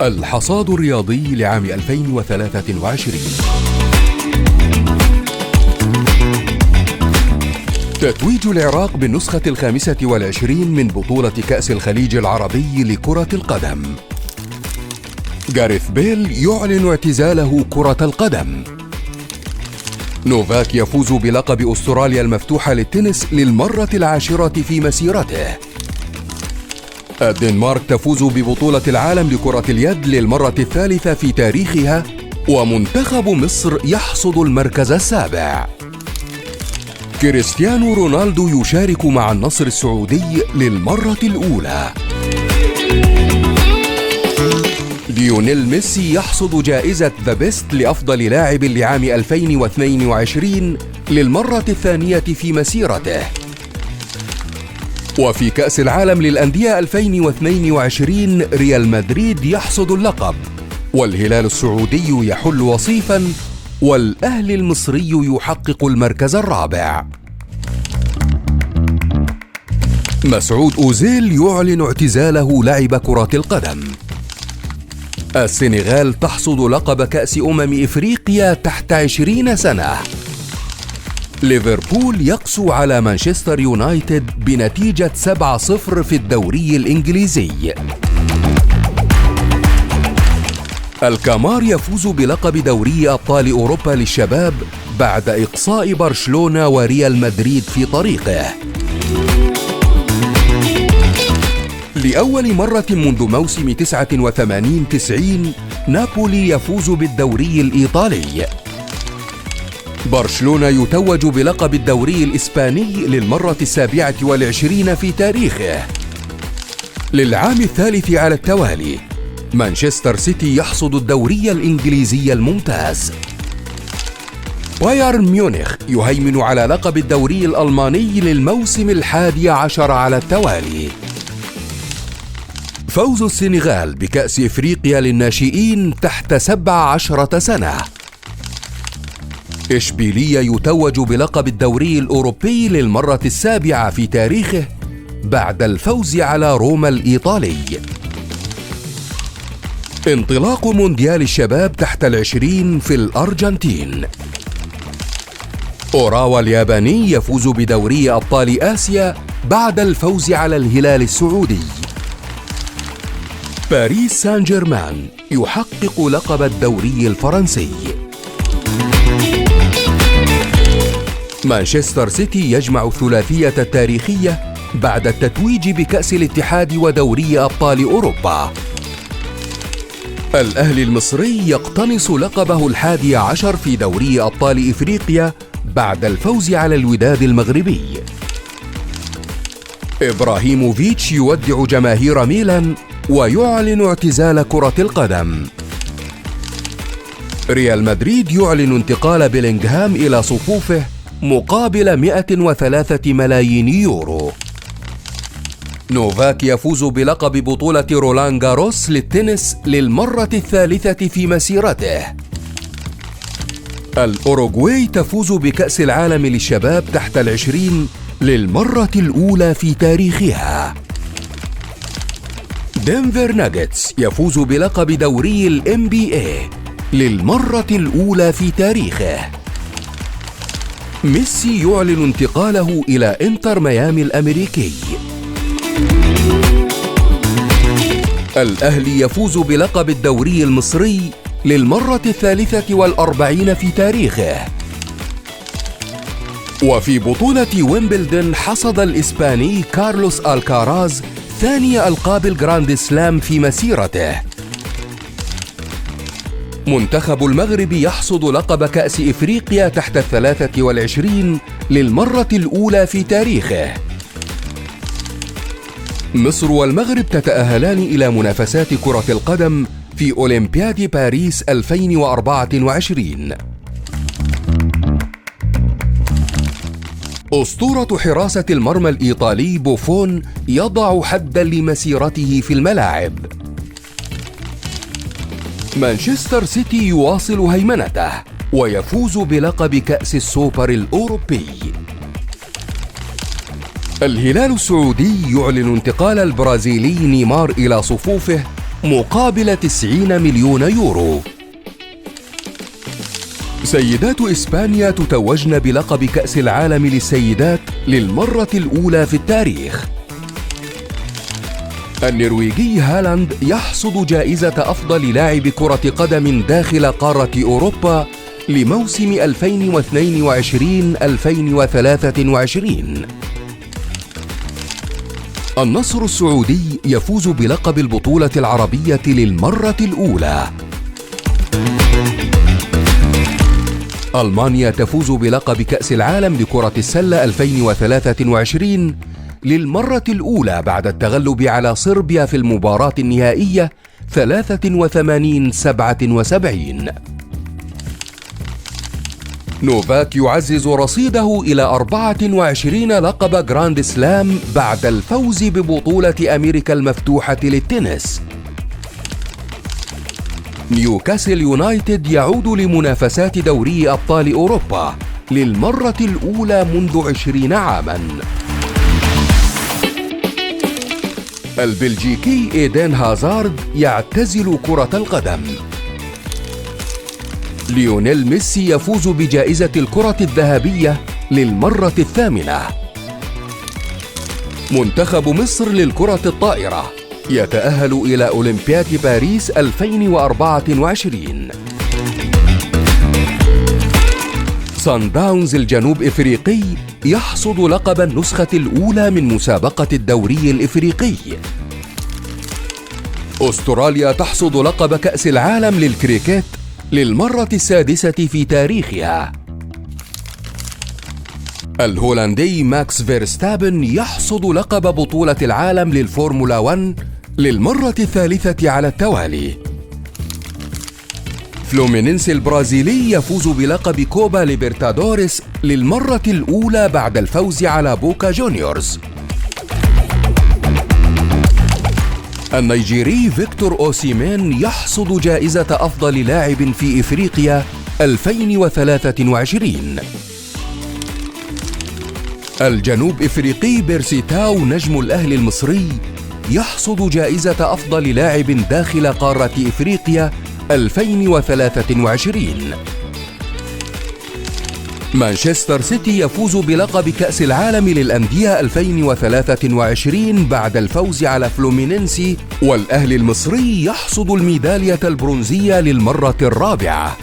الحصاد الرياضي لعام 2023. تتويج العراق بالنسخة 25 من بطولة كأس الخليج العربي لكرة القدم. جاريث بيل يعلن اعتزاله كرة القدم. نوفاك يفوز بلقب أستراليا المفتوحة للتنس للمرة 10 في مسيرته. الدنمارك تفوز ببطولة العالم لكرة اليد للمرة 3 في تاريخها، ومنتخب مصر يحصد المركز 7. كريستيانو رونالدو يشارك مع النصر السعودي للمرة الأولى. ليونيل ميسي يحصد جائزة ذا بيست لأفضل لاعب لعام 2022 للمرة 2 في مسيرته. وفي كأس العالم للأندية 2022 ريال مدريد يحصد اللقب، والهلال السعودي يحل وصيفاً، والأهلي المصري يحقق المركز 4. مسعود أوزيل يعلن اعتزاله لعب كرة القدم. السنغال تحصد لقب كأس إفريقيا تحت 20 سنة. ليفربول يقسو على مانشستر يونايتد بنتيجة 7-0 في الدوري الإنجليزي. الكامار يفوز بلقب دوري أبطال أوروبا للشباب بعد إقصاء برشلونة وريال مدريد في طريقه. لأول مرة منذ موسم 89-90 نابولي يفوز بالدوري الإيطالي. برشلونة يتوج بلقب الدوري الإسباني للمرة 27 في تاريخه. للعام الثالث على التوالي مانشستر سيتي يحصد الدوري الإنجليزي الممتاز. بايرن ميونخ يهيمن على لقب الدوري الألماني للموسم 11 على التوالي. فوز السنغال بكأس إفريقيا للناشئين تحت 17 سنة. إشبيلية يتوج بلقب الدوري الأوروبي للمرة 7 في تاريخه بعد الفوز على روما الإيطالي. انطلاق مونديال الشباب تحت 20 في الأرجنتين. أوراوا الياباني يفوز بدوري أبطال آسيا بعد الفوز على الهلال السعودي. باريس سان جيرمان يحقق لقب الدوري الفرنسي. مانشستر سيتي يجمع الثلاثية التاريخية بعد التتويج بكأس الاتحاد ودوري أبطال أوروبا. الأهلي المصري يقتنص لقبه 11 في دوري أبطال إفريقيا بعد الفوز على الوداد المغربي. إبراهيموفيتش يودع جماهير ميلان ويعلن اعتزال كرة القدم. ريال مدريد يعلن انتقال بيلينغهام إلى صفوفه مقابل 103 ملايين يورو. نوفاك يفوز بلقب بطولة رولان جاروس للتنس للمرة 3 في مسيرته. الأوروغواي تفوز بكأس العالم للشباب تحت 20 للمرة الأولى في تاريخها. دنفر ناجتس يفوز بلقب دوري ال NBA للمرة الأولى في تاريخه. ميسي يعلن انتقاله إلى إنتر ميامي الأمريكي. الأهلي يفوز بلقب الدوري المصري للمرة 43 في تاريخه. وفي بطولة ويمبلدون حصد الإسباني كارلوس الكاراز ثاني ألقاب الجراند سلام في مسيرته. منتخب المغرب يحصد لقب كأس إفريقيا تحت 23 للمرة الأولى في تاريخه. مصر والمغرب تتأهلان إلى منافسات كرة القدم في أولمبياد باريس 2024. أسطورة حراسة المرمى الإيطالي بوفون يضع حداً لمسيرته في الملاعب. مانشستر سيتي يواصل هيمنته ويفوز بلقب كأس السوبر الأوروبي. الهلال السعودي يعلن انتقال البرازيلي نيمار إلى صفوفه مقابل 90 مليون يورو. سيدات إسبانيا تتوجن بلقب كأس العالم للسيدات للمرة الأولى في التاريخ. النرويجي هالاند يحصد جائزة أفضل لاعب كرة قدم داخل قارة أوروبا لموسم 2022-2023. النصر السعودي يفوز بلقب البطولة العربية للمرة الأولى. ألمانيا تفوز بلقب كأس العالم لكرة السلة 2023 للمرة الأولى بعد التغلب على صربيا في المباراة النهائية 83-77. نوفاك يعزز رصيده إلى 24 لقب جراند سلام بعد الفوز ببطولة أمريكا المفتوحة للتنس. نيوكاسل يونايتد يعود لمنافسات دوري أبطال أوروبا للمرة الأولى منذ 20 عاماً. البلجيكي إيدين هازارد يعتزل كرة القدم. ليونيل ميسي يفوز بجائزة الكرة الذهبية للمرة الثامنة. منتخب مصر للكرة الطائرة يتأهل إلى أولمبياد باريس 2024. صن داونز الجنوب إفريقي يحصد لقب النسخة الأولى من مسابقة الدوري الإفريقي. أستراليا تحصد لقب كأس العالم للكريكيت للمرة السادسة في تاريخها. الهولندي ماكس فيرستابن يحصد لقب بطولة العالم للفورمولا 1 للمرة الثالثة على التوالي. فلومينينسي البرازيلي يفوز بلقب كوبا ليبرتادوريس للمرة الأولى بعد الفوز على بوكا جونيورز. النيجيري فيكتور أوسيمين يحصد جائزة أفضل لاعب في إفريقيا 2023. الجنوب إفريقي بيرسي تاو نجم الأهلي المصري يحصد جائزة أفضل لاعب داخل قارة إفريقيا 2023. مانشستر سيتي يفوز بلقب كأس العالم للأندية 2023 بعد الفوز على فلومينينسي، والأهلي المصري يحصد الميدالية البرونزية للمرة الرابعة.